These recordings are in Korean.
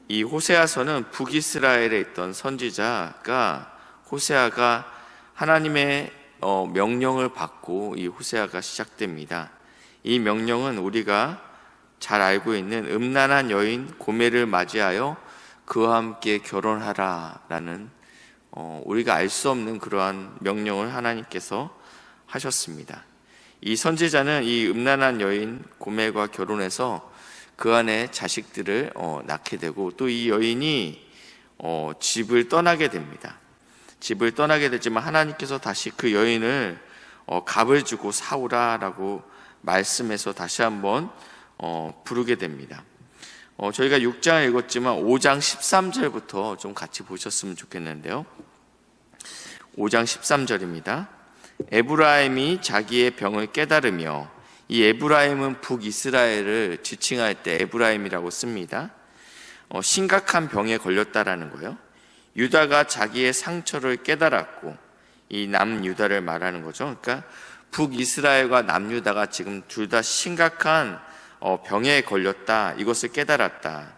이 호세아서는 북이스라엘에 있던 선지자가 호세아가 하나님의 명령을 받고 이 호세아가 시작됩니다. 이 명령은 우리가 잘 알고 있는 음란한 여인 고멜을 맞이하여 그와 함께 결혼하라라는 우리가 알 수 없는 그러한 명령을 하나님께서 하셨습니다. 이 선지자는 이 음란한 여인 고멜과 결혼해서 그 안에 자식들을 낳게 되고, 또 이 여인이 집을 떠나게 됩니다. 집을 떠나게 되지만 하나님께서 다시 그 여인을 값을 주고 사오라라고 말씀해서 다시 한번 부르게 됩니다. 저희가 6장을 읽었지만 5장 13절부터 좀 같이 보셨으면 좋겠는데요. 5장 13절입니다. 에브라임이 자기의 병을 깨달으며, 이 에브라임은 북이스라엘을 지칭할 때 에브라임이라고 씁니다. 심각한 병에 걸렸다라는 거예요. 유다가 자기의 상처를 깨달았고, 이 남유다를 말하는 거죠. 그러니까 북이스라엘과 남유다가 지금 둘 다 심각한 병에 걸렸다, 이것을 깨달았다.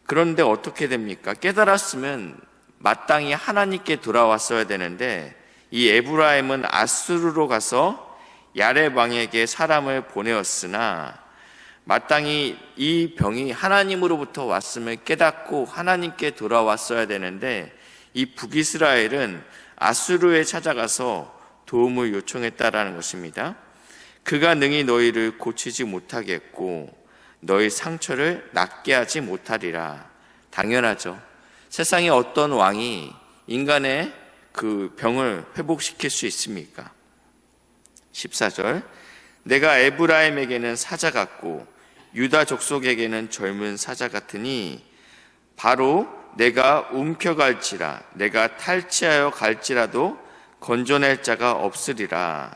그런데 어떻게 됩니까? 깨달았으면 마땅히 하나님께 돌아왔어야 되는데, 이 에브라임은 아수르로 가서 야렙 왕에게 사람을 보내었으나 마땅히 이 병이 하나님으로부터 왔음을 깨닫고 하나님께 돌아왔어야 되는데, 이 북이스라엘은 아수르에 찾아가서 도움을 요청했다라는 것입니다. 그가 능히 너희를 고치지 못하겠고 너희 상처를 낫게 하지 못하리라. 당연하죠. 세상에 어떤 왕이 인간의 그 병을 회복시킬 수 있습니까? 14절, 내가 에브라임에게는 사자 같고 유다 족속에게는 젊은 사자 같으니 바로 내가 움켜갈지라, 내가 탈취하여 갈지라도 건져낼 자가 없으리라.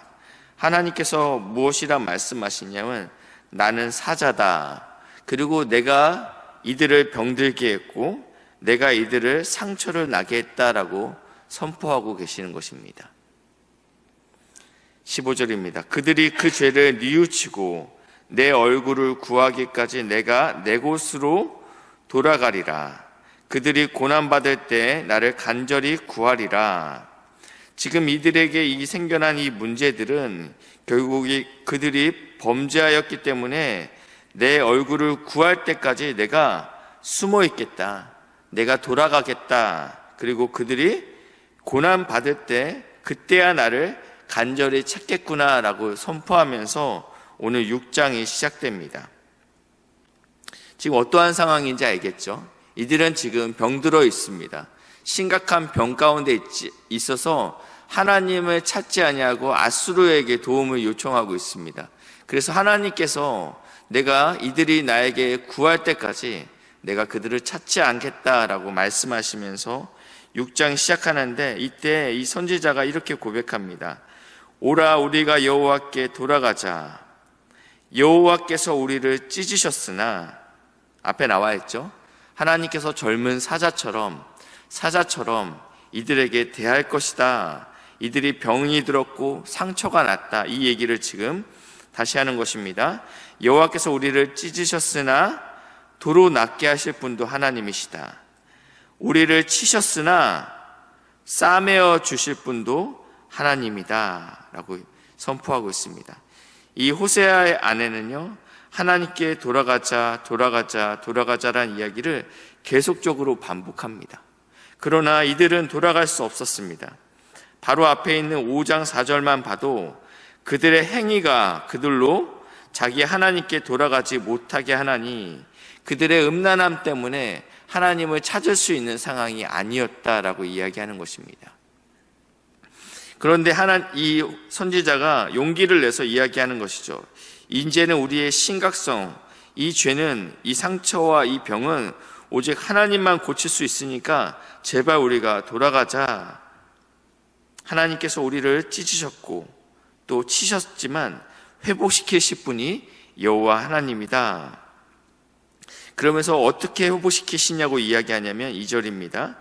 하나님께서 무엇이라 말씀하시냐면, 나는 사자다. 그리고 내가 이들을 병들게 했고 내가 이들을 상처를 나게 했다라고 선포하고 계시는 것입니다. 15절입니다. 그들이 그 죄를 뉘우치고 내 얼굴을 구하기까지 내가 내 곳으로 돌아가리라. 그들이 고난받을 때 나를 간절히 구하리라. 지금 이들에게 이 생겨난 이 문제들은 결국 그들이 범죄하였기 때문에 내 얼굴을 구할 때까지 내가 숨어 있겠다, 내가 돌아가겠다, 그리고 그들이 고난받을 때 그때야 나를 간절히 찾겠구나라고 선포하면서 오늘 6장이 시작됩니다. 지금 어떠한 상황인지 알겠죠? 이들은 지금 병들어 있습니다. 심각한 병 가운데 있어서 하나님을 찾지 아니하고 아수르에게 도움을 요청하고 있습니다. 그래서 하나님께서 내가 이들이 나에게 구할 때까지 내가 그들을 찾지 않겠다라고 말씀하시면서 6장 시작하는데, 이때 이 선지자가 이렇게 고백합니다. 오라, 우리가 여호와께 돌아가자. 여호와께서 우리를 찢으셨으나, 앞에 나와 있죠. 하나님께서 젊은 사자처럼 이들에게 대할 것이다. 이들이 병이 들었고 상처가 났다. 이 얘기를 지금 다시 하는 것입니다. 여호와께서 우리를 찢으셨으나 도로 낫게 하실 분도 하나님이시다. 우리를 치셨으나 싸매어 주실 분도 하나님이다 라고 선포하고 있습니다. 이 호세아의 아내는요, 하나님께 돌아가자라는 이야기를 계속적으로 반복합니다. 그러나 이들은 돌아갈 수 없었습니다. 바로 앞에 있는 5장 4절만 봐도 그들의 행위가 그들로 자기 하나님께 돌아가지 못하게 하나니 그들의 음란함 때문에 하나님을 찾을 수 있는 상황이 아니었다라고 이야기하는 것입니다. 그런데 이 선지자가 용기를 내서 이야기하는 것이죠. 이제는 우리의 심각성, 이 죄는, 이 상처와 이 병은 오직 하나님만 고칠 수 있으니까 제발 우리가 돌아가자. 하나님께서 우리를 찢으셨고 또 치셨지만 회복시키실 분이 여호와 하나님이다. 그러면서 어떻게 회복시키시냐고 이야기하냐면 2절입니다.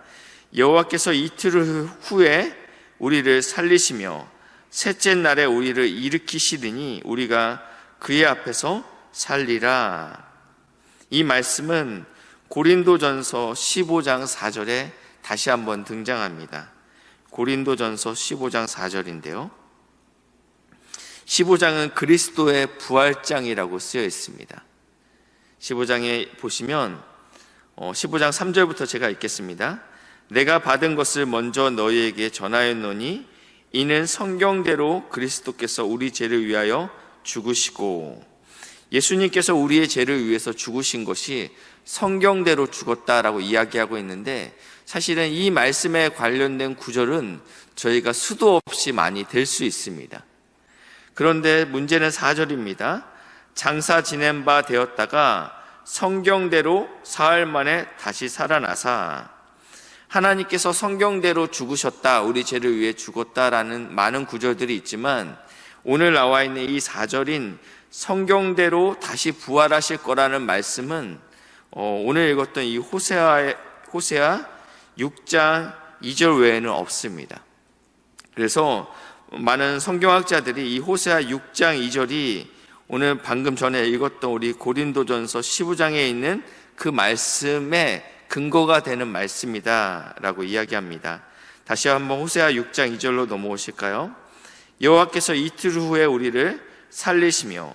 여호와께서 이틀 후에 우리를 살리시며 셋째 날에 우리를 일으키시더니 우리가 그의 앞에서 살리라. 이 말씀은 고린도전서 15장 4절에 다시 한번 등장합니다. 고린도전서 15장 4절인데요. 15장은 그리스도의 부활장이라고 쓰여 있습니다. 15장에 보시면 15장 3절부터 제가 읽겠습니다. 내가 받은 것을 먼저 너희에게 전하였노니 이는 성경대로 그리스도께서 우리 죄를 위하여 죽으시고, 예수님께서 우리의 죄를 위해서 죽으신 것이 성경대로 죽었다라고 이야기하고 있는데, 사실은 이 말씀에 관련된 구절은 저희가 수도 없이 많이 될 수 있습니다. 그런데 문제는 4절입니다. 장사 지낸 바 되었다가 성경대로 사흘 만에 다시 살아나사. 하나님께서 성경대로 죽으셨다, 우리 죄를 위해 죽었다라는 많은 구절들이 있지만, 오늘 나와 있는 이 4절인 성경대로 다시 부활하실 거라는 말씀은 오늘 읽었던 이 호세아 6장 2절 외에는 없습니다. 그래서 많은 성경학자들이 이 호세아 6장 2절이 오늘 방금 전에 읽었던 우리 고린도전서 15장에 있는 그 말씀의 근거가 되는 말씀이다 라고 이야기합니다. 다시 한번 호세아 6장 2절로 넘어오실까요? 여호와께서 이틀 후에 우리를 살리시며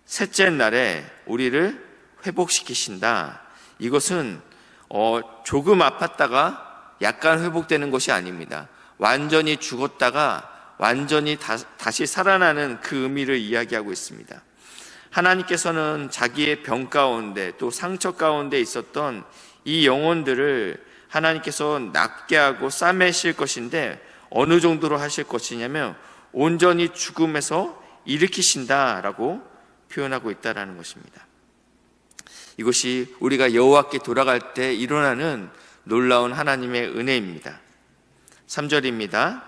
셋째 날에 우리를 회복시키신다. 이것은 조금 아팠다가 약간 회복되는 것이 아닙니다. 완전히 죽었다가 완전히 다시 살아나는 그 의미를 이야기하고 있습니다. 하나님께서는 자기의 병 가운데 또 상처 가운데 있었던 이 영혼들을 하나님께서 낫게 하고 싸매실 것인데, 어느 정도로 하실 것이냐면 온전히 죽음에서 일으키신다라고 표현하고 있다라는 것입니다. 이것이 우리가 여호와께 돌아갈 때 일어나는 놀라운 하나님의 은혜입니다. 3절입니다.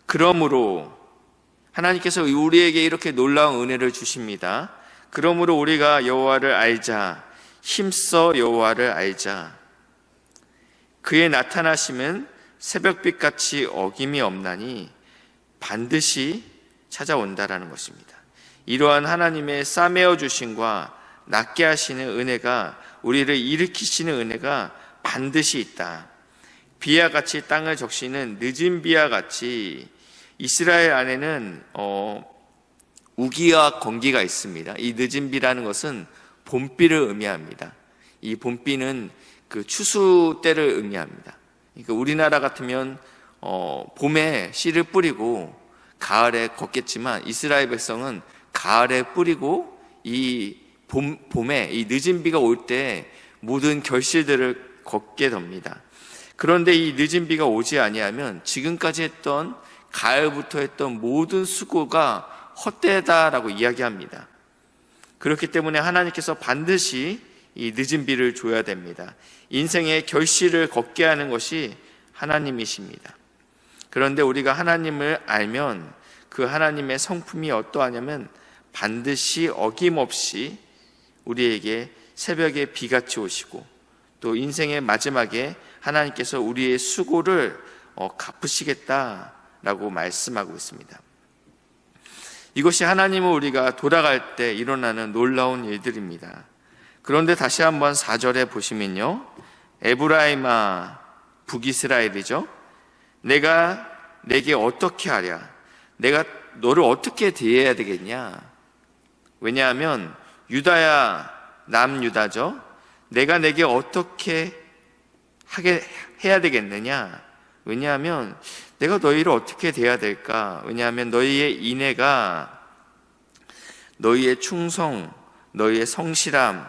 그러므로 하나님께서 우리에게 이렇게 놀라운 은혜를 주십니다. 그러므로 우리가 여호와를 알자, 힘써 여호와를 알자. 그의 나타나심은 새벽빛같이 어김이 없나니 반드시 찾아온다라는 것입니다. 이러한 하나님의 싸매어 주심과 낫게 하시는 은혜가, 우리를 일으키시는 은혜가 반드시 있다. 비와 같이 땅을 적시는 늦은 비와 같이 이스라엘 안에는 우기와 건기가 있습니다. 이 늦은 비라는 것은 봄비를 의미합니다. 이 봄비는 그 추수 때를 의미합니다. 그러니까 우리나라 같으면 봄에 씨를 뿌리고 가을에 걷겠지만, 이스라엘 백성은 가을에 뿌리고 이 봄에 이 늦은 비가 올 때 모든 결실들을 걷게 됩니다. 그런데 이 늦은 비가 오지 아니하면 지금까지 했던, 가을부터 했던 모든 수고가 헛되다라고 이야기합니다. 그렇기 때문에 하나님께서 반드시 이 늦은 비를 줘야 됩니다. 인생의 결실을 걷게 하는 것이 하나님이십니다. 그런데 우리가 하나님을 알면 그 하나님의 성품이 어떠하냐면 반드시 어김없이 우리에게 새벽에 비같이 오시고, 또 인생의 마지막에 하나님께서 우리의 수고를 갚으시겠다라고 말씀하고 있습니다. 이것이 하나님은 우리가 돌아갈 때 일어나는 놀라운 일들입니다. 그런데 다시 한번 4절에 보시면요, 에브라임아, 북이스라엘이죠. 내가 내게 어떻게 하랴? 내가 너를 어떻게 대해야 되겠냐? 왜냐하면 유다야, 남유다죠. 내가 내게 어떻게 해야 되겠느냐? 왜냐하면 내가 너희를 어떻게 대해야 될까? 왜냐하면 너희의 인애가, 너희의 충성, 너희의 성실함,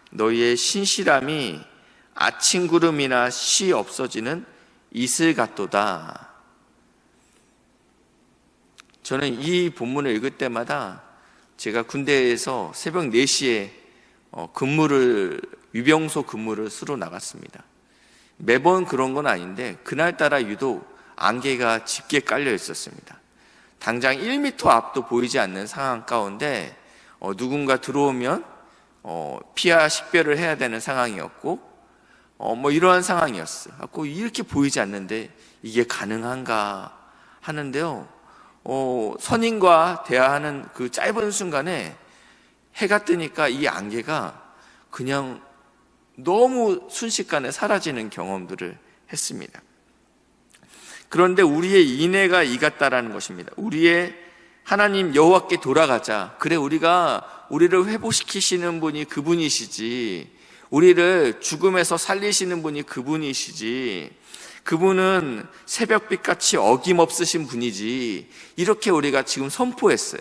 너희의 신실함이 아침 구름이나 시 없어지는 이슬 같도다. 저는 이 본문을 읽을 때마다 제가 군대에서 새벽 4시에 위병소 근무를 수로 나갔습니다. 매번 그런 건 아닌데 그날따라 유독 안개가 짙게 깔려 있었습니다. 당장 1m 앞도 보이지 않는 상황 가운데 누군가 들어오면 피하 식별을 해야 되는 상황이었고, 이러한 상황이었어요. 이렇게 보이지 않는데 이게 가능한가 하는데요, 선임과 대화하는 그 짧은 순간에 해가 뜨니까 이 안개가 그냥 너무 순식간에 사라지는 경험들을 했습니다. 그런데 우리의 인애가 이같다라는 것입니다. 우리의 하나님 여호와께 돌아가자. 그래, 우리를 회복시키시는 분이 그분이시지. 우리를 죽음에서 살리시는 분이 그분이시지. 그분은 새벽빛같이 어김없으신 분이지. 이렇게 우리가 지금 선포했어요.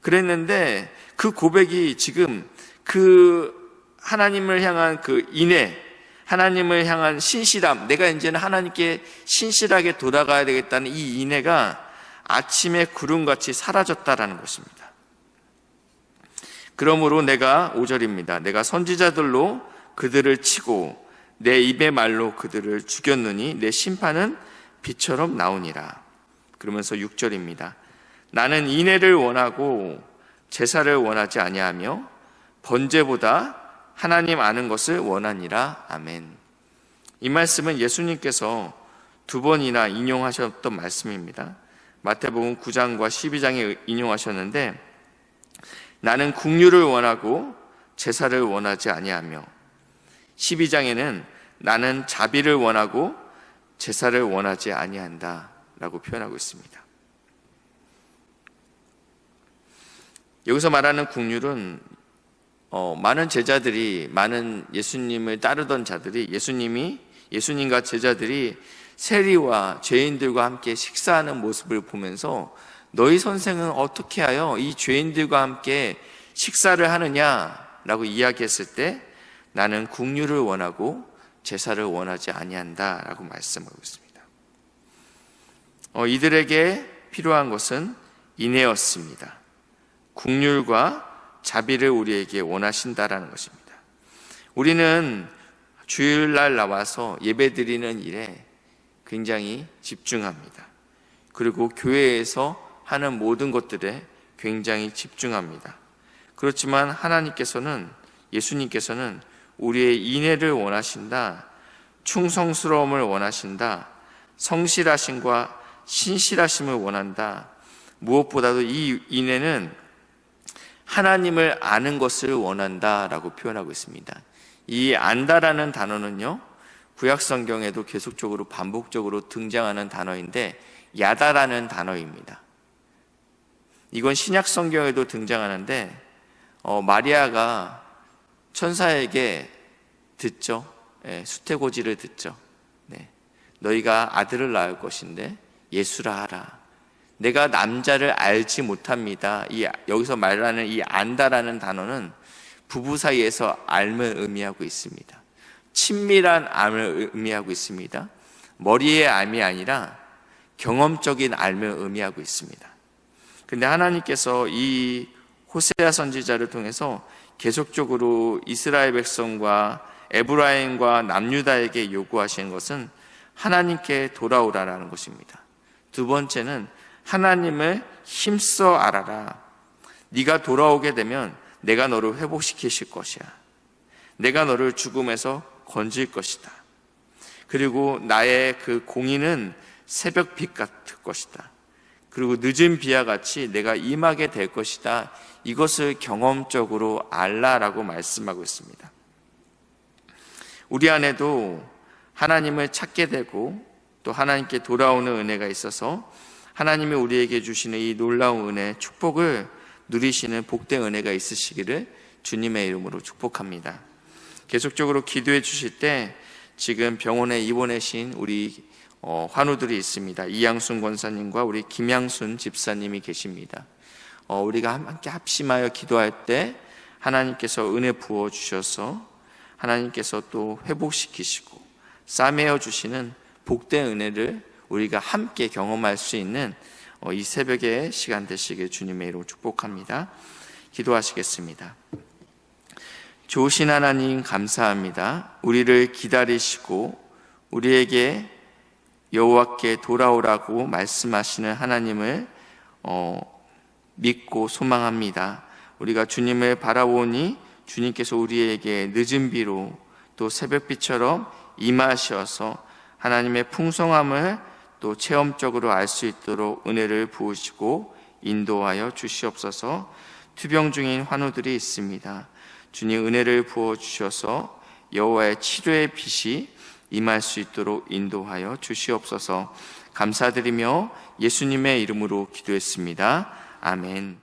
그랬는데 그 고백이 지금 그 하나님을 향한 그 인애, 하나님을 향한 신실함, 내가 이제는 하나님께 신실하게 돌아가야 되겠다는 이 인애가 아침의 구름같이 사라졌다라는 것입니다. 그러므로 내가 5절입니다. 내가 선지자들로 그들을 치고 내 입의 말로 그들을 죽였느니 내 심판은 비처럼 나오니라. 그러면서 6절입니다. 나는 인애를 원하고 제사를 원하지 아니하며 번제보다 하나님 아는 것을 원하니라. 아멘. 이 말씀은 예수님께서 2번이나 인용하셨던 말씀입니다. 마태복음 9장과 12장에 인용하셨는데, 나는 긍휼을 원하고 제사를 원하지 아니하며, 12장에는 나는 자비를 원하고 제사를 원하지 아니한다 라고 표현하고 있습니다. 여기서 말하는 긍휼은 많은 제자들이, 많은 예수님을 따르던 자들이, 예수님과 제자들이 세리와 죄인들과 함께 식사하는 모습을 보면서 너희 선생은 어떻게 하여 이 죄인들과 함께 식사를 하느냐라고 이야기했을 때 나는 긍휼을 원하고 제사를 원하지 아니한다라고 말씀하고 있습니다. 이들에게 필요한 것은 인애였습니다. 긍휼과 자비를 우리에게 원하신다라는 것입니다. 우리는 주일날 나와서 예배드리는 일에 굉장히 집중합니다. 그리고 교회에서 하는 모든 것들에 굉장히 집중합니다. 그렇지만 하나님께서는, 예수님께서는 우리의 인애를 원하신다, 충성스러움을 원하신다, 성실하심과 신실하심을 원한다. 무엇보다도 이 인애는 하나님을 아는 것을 원한다라고 표현하고 있습니다. 이 안다라는 단어는요, 구약 성경에도 계속적으로 반복적으로 등장하는 단어인데 야다라는 단어입니다. 이건 신약 성경에도 등장하는데 마리아가 천사에게 듣죠. 수태고지를 듣죠. 너희가 아들을 낳을 것인데 예수라 하라. 내가 남자를 알지 못합니다. 여기서 말하는 이 안다라는 단어는 부부 사이에서 알을 의미하고 있습니다. 친밀한 암을 의미하고 있습니다. 머리의 암이 아니라 경험적인 암을 의미하고 있습니다. 근데 하나님께서 이 호세아 선지자를 통해서 계속적으로 이스라엘 백성과 에브라임과 남유다에게 요구하시는 것은 하나님께 돌아오라라는 것입니다. 두 번째는 하나님을 힘써 알아라. 네가 돌아오게 되면 내가 너를 회복시키실 것이야. 내가 너를 죽음에서 건질 것이다. 그리고 나의 그 공의는 새벽빛 같을 것이다. 그리고 늦은 비와 같이 내가 임하게 될 것이다. 이것을 경험적으로 알라라고 말씀하고 있습니다. 우리 안에도 하나님을 찾게 되고 또 하나님께 돌아오는 은혜가 있어서 하나님이 우리에게 주시는 이 놀라운 은혜, 축복을 누리시는 복된 은혜가 있으시기를 주님의 이름으로 축복합니다. 계속적으로 기도해 주실 때 지금 병원에 입원하신 우리 환우들이 있습니다. 이양순 권사님과 우리 김양순 집사님이 계십니다. 우리가 함께 합심하여 기도할 때 하나님께서 은혜 부어 주셔서 하나님께서 또 회복시키시고 싸매어 주시는 복된 은혜를 우리가 함께 경험할 수 있는 이 새벽의 시간 되시길 주님의 이름으로 축복합니다. 기도하시겠습니다. 좋으신 하나님 감사합니다. 우리를 기다리시고 우리에게 여호와께 돌아오라고 말씀하시는 하나님을 믿고 소망합니다. 우리가 주님을 바라보니 주님께서 우리에게 늦은 비로 또 새벽비처럼 임하셔서 하나님의 풍성함을 또 체험적으로 알 수 있도록 은혜를 부으시고 인도하여 주시옵소서. 투병 중인 환우들이 있습니다. 주님 은혜를 부어 주셔서 여호와의 치료의 빛이 임할 수 있도록 인도하여 주시옵소서. 감사드리며 예수님의 이름으로 기도했습니다. 아멘.